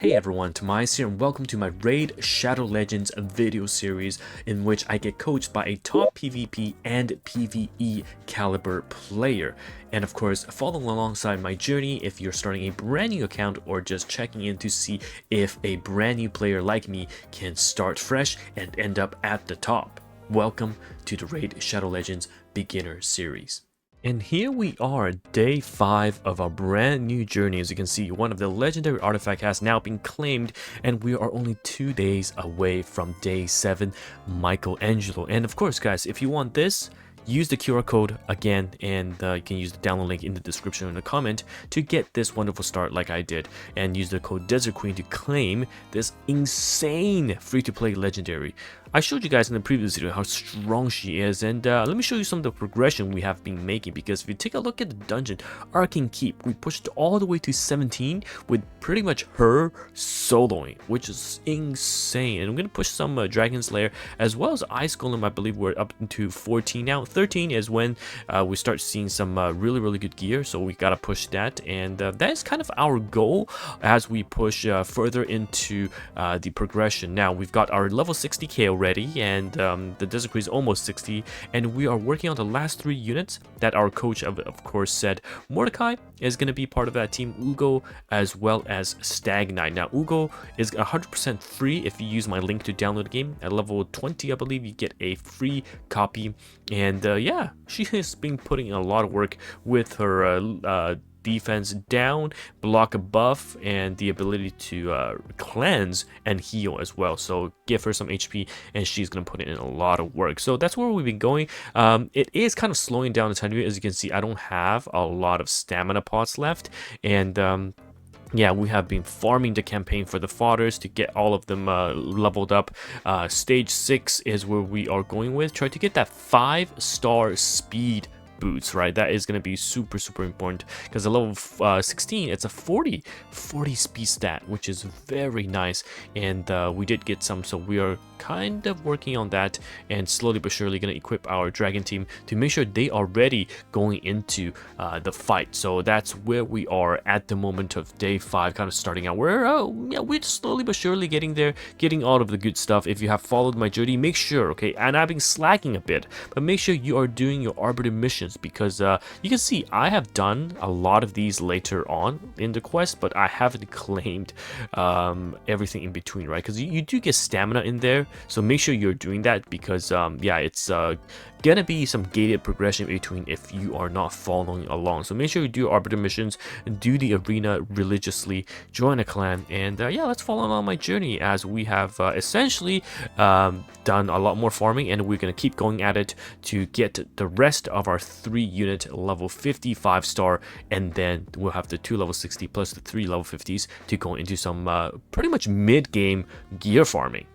Hey everyone, Tomias here and welcome to my Raid Shadow Legends video series in which I get coached by a top PvP and PvE caliber player. And of course, follow alongside my journey if you're starting a brand new account or just checking in to see if a brand new player like me can start fresh and end up at the top. Welcome to the Raid Shadow Legends beginner series. And here we are, day 5 of our brand new journey. As you can see, one of the legendary artifacts has now been claimed, and we are only 2 days away from day 7, Michelangelo. And of course, guys, if you want this, use the QR code again, and you can use the download link in the description in the comment to get this wonderful start like I did, and use the code DESERTQUEEN to claim this insane free-to-play legendary. I showed you guys in the previous video how strong she is, and let me show you some of the progression we have been making, because if you take a look at the dungeon, Arcane Keep, we pushed all the way to 17 with pretty much her soloing, which is insane. And I'm going to push some Dragon Slayer as well as Ice Golem. I believe we're up to 14 now. 13 is when we start seeing some really good gear, so we got to push that, and that is kind of our goal as we push further into the progression. Now we've got our level 60k already, and the Desert Queen is almost 60, and we are working on the last 3 units that our coach of course said Mordecai is going to be part of that team, Uugo as well as Stag Knight. Now Uugo is 100% free if you use my link to download the game. At level 20 I believe you get a free copy, and yeah, she has been putting in a lot of work with her defense down, block buff, and the ability to cleanse and heal as well. So give her some HP and she's gonna put in a lot of work. So that's where we've been going. It is kind of slowing down the time. As you can see, I don't have a lot of stamina pots left, and yeah, we have been farming the campaign for the fodders to get all of them leveled up. Stage 6 is where we are going with. Try to get that 5-star speed boots, right? That is going to be super important, because at level 16 it's a 40 speed stat, which is very nice, and we did get some, so we are kind of working on that, and slowly but surely going to equip our dragon team to make sure they are ready going into the fight. So that's where we are at the moment of day 5, kind of starting out. We're slowly but surely getting there, getting all of the good stuff. If you have followed my journey, make sure, okay, and I've been slacking a bit, but make sure you are doing your arbiter missions, because you can see I have done a lot of these later on in the quest, but I haven't claimed everything in between, right? Because you do get stamina in there, so make sure you're doing that, because yeah, it's gonna be some gated progression between if you are not following along. So make sure you do arbiter missions and do the arena religiously, join a clan, and yeah, let's follow along my journey as we have essentially done a lot more farming, and we're gonna keep going at it to get the rest of our 3 unit level 55 star, and then we'll have the 2 level 60 plus the 3 level 50s to go into some pretty much mid-game gear farming.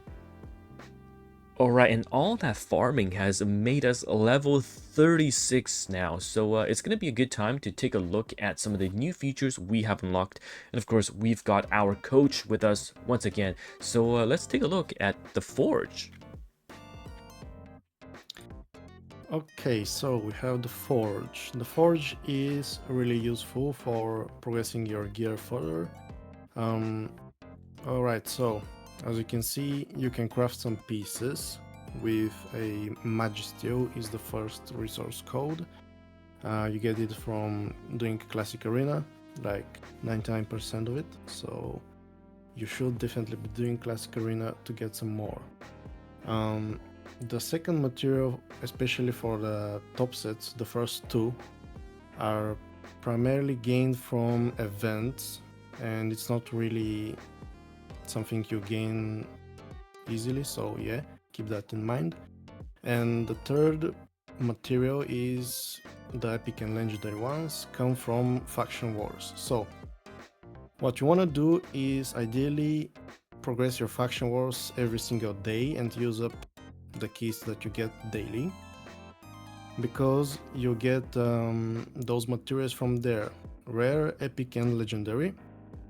Alright, and all that farming has made us level 36 now, so it's going to be a good time to take a look at some of the new features we have unlocked. And of course, we've got our coach with us once again, so let's take a look at the Forge. Okay, so we have the Forge. The Forge is really useful for progressing your gear further. Alright, so as you can see, you can craft some pieces with a Mage Steel is the first resource code. You get it from doing Classic Arena, like 99% of it, so you should definitely be doing Classic Arena to get some more. The second material, especially for the top sets, the first 2, are primarily gained from events, and it's not really something you gain easily, so yeah, keep that in mind. And the third material is the epic and legendary ones come from faction wars. So what you want to do is ideally progress your faction wars every single day and use up the keys that you get daily, because you get those materials from there, rare, epic and legendary,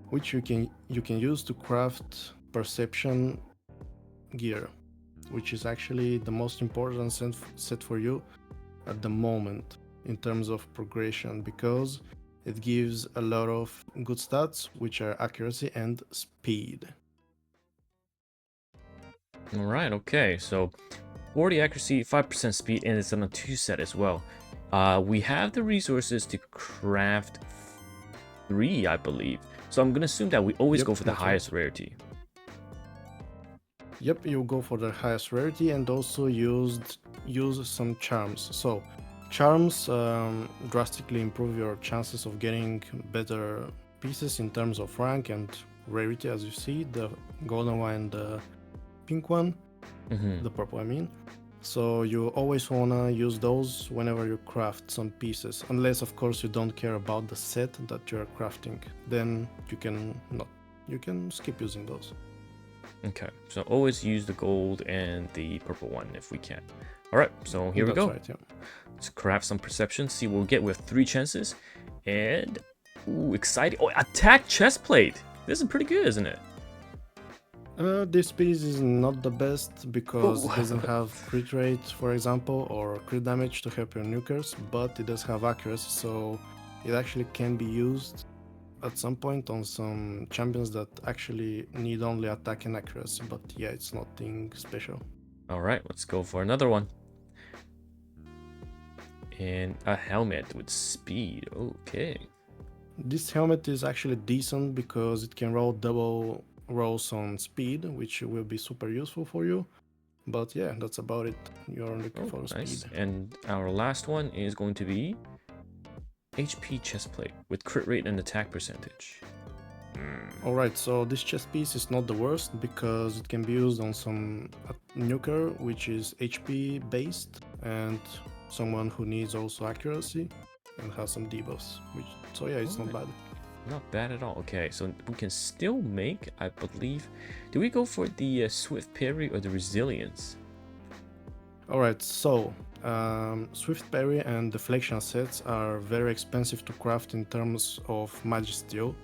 which you can use to craft perception gear, which is actually the most important set for you at the moment in terms of progression, because it gives a lot of good stats, which are accuracy and speed. All right, okay, so 40 accuracy, 5% speed, and it's on a 2 set as well. We have the resources to craft 3, I believe. So I'm gonna assume that we always Yep, go for the that's right. highest rarity. Yep, you go for the highest rarity and also use some charms. So charms drastically improve your chances of getting better pieces in terms of rank and rarity, as you see, the golden one and the pink one, the purple I mean. So you always wanna use those whenever you craft some pieces, unless of course you don't care about the set that you're crafting. Then you can skip using those. Okay, so always use the gold and the purple one if we can. All right, so here we go. Right, yeah. Let's craft some perception, see what we get with 3 chances. And, ooh, exciting. Oh, attack chestplate. This is pretty good, isn't it? This piece is not the best because Ooh. it doesn't have crit rate, for example, or crit damage to help your nukers, but it does have accuracy, so it actually can be used at some point on some champions that actually need only attack and accuracy, but yeah, it's nothing special. All right, let's go for another one. And a helmet with speed. Okay. This helmet is actually decent because it can roll double rolls on speed, which will be super useful for you. But yeah, that's about it. You're looking for nice. speed. And our last one is going to be HP chestplate with crit rate and attack percentage. Alright, so this chest piece is not the worst because it can be used on some nuker, which is HP based, and someone who needs also accuracy and has some debuffs. So yeah, it's not bad. Not bad at all. Okay, so we can still make, I believe, do we go for the swift parry or the resilience? Alright, so swift parry and deflection sets are very expensive to craft in terms of Magisteel,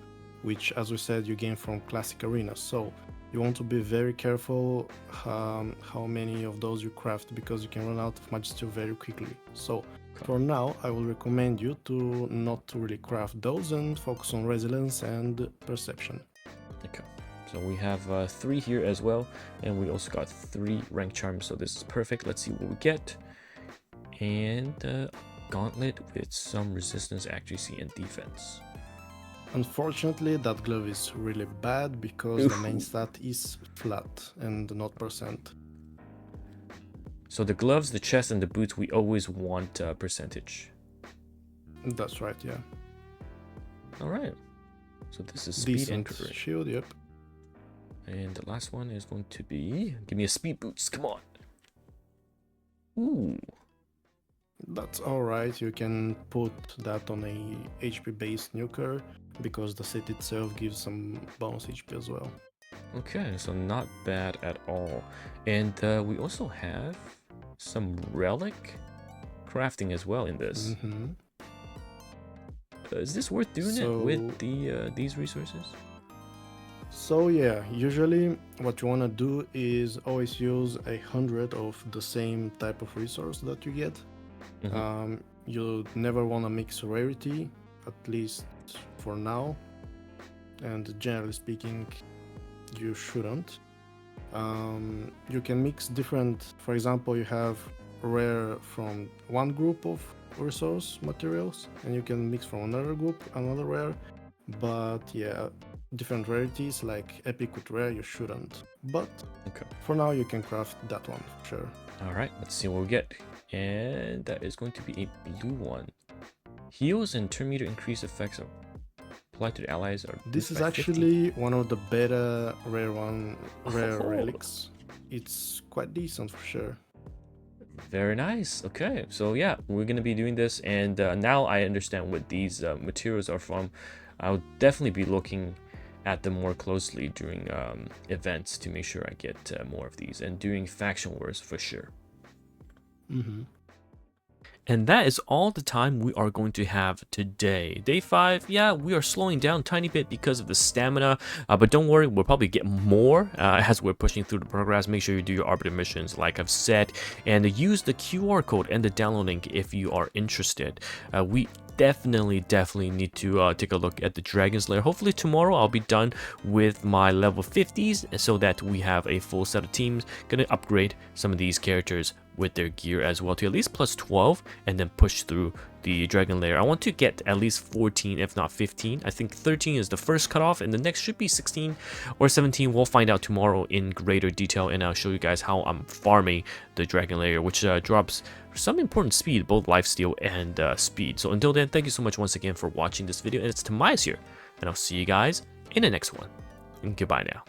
which, as we said, you gain from classic arenas. So you want to be very careful how many of those you craft because you can run out of Magisteel very quickly. So for now, I will recommend you to not really craft those and focus on resilience and perception. Okay, so we have 3 here as well, and we also got 3 rank charms, so this is perfect. Let's see what we get. And gauntlet with some resistance, accuracy, and defense. Unfortunately, that glove is really bad because the main stat is flat and not percent. So the gloves, the chest, and the boots, we always want percentage. That's right, yeah. All right. So this is speed and crit rate. Shield, yep. And the last one is going to be, give me a speed boots. Come on. Ooh. That's alright. You can put that on a HP based nuker because the set itself gives some bonus HP as well. Okay, so not bad at all. And we also have some relic crafting as well in this. Is this worth doing it with these resources? So yeah, usually what you want to do is always use 100 of the same type of resource that you get. You never want to mix rarity, at least for now, and generally speaking you shouldn't. You can mix different, for example, you have rare from one group of resource materials and you can mix from another group another rare, but yeah, different rarities like epic with rare you shouldn't, but for now you can craft that one for sure. All right, let's see what we get. And that is going to be a blue one. Heals and turn meter increase effects applied to the allies are. This is actually 50. One of the better rare relics. It's quite decent for sure. Very nice. Okay, so yeah, we're gonna be doing this, and now I understand what these materials are from. I'll definitely be looking at them more closely during events to make sure I get more of these, and doing faction wars for sure. And that is all the time we are going to have today. Day 5, yeah, we are slowing down a tiny bit because of the stamina, but don't worry, we'll probably get more as we're pushing through the progress. Make sure you do your arbiter missions like I've said, and use the QR code and the download link if you are interested. We definitely need to take a look at the Dragon Slayer. Hopefully tomorrow I'll be done with my level 50s so that we have a full set of teams. Gonna upgrade some of these characters with their gear as well to at least plus 12 and then push through the Dragon Lair. I want to get at least 14 if not 15. I think 13 is the first cutoff and the next should be 16 or 17. We'll find out tomorrow in greater detail, and I'll show you guys how I'm farming the Dragon Lair, which drops some important speed, both lifesteal and speed. So until then, thank you so much once again for watching this video, and it's Tomias here, and I'll see you guys in the next one. And goodbye now.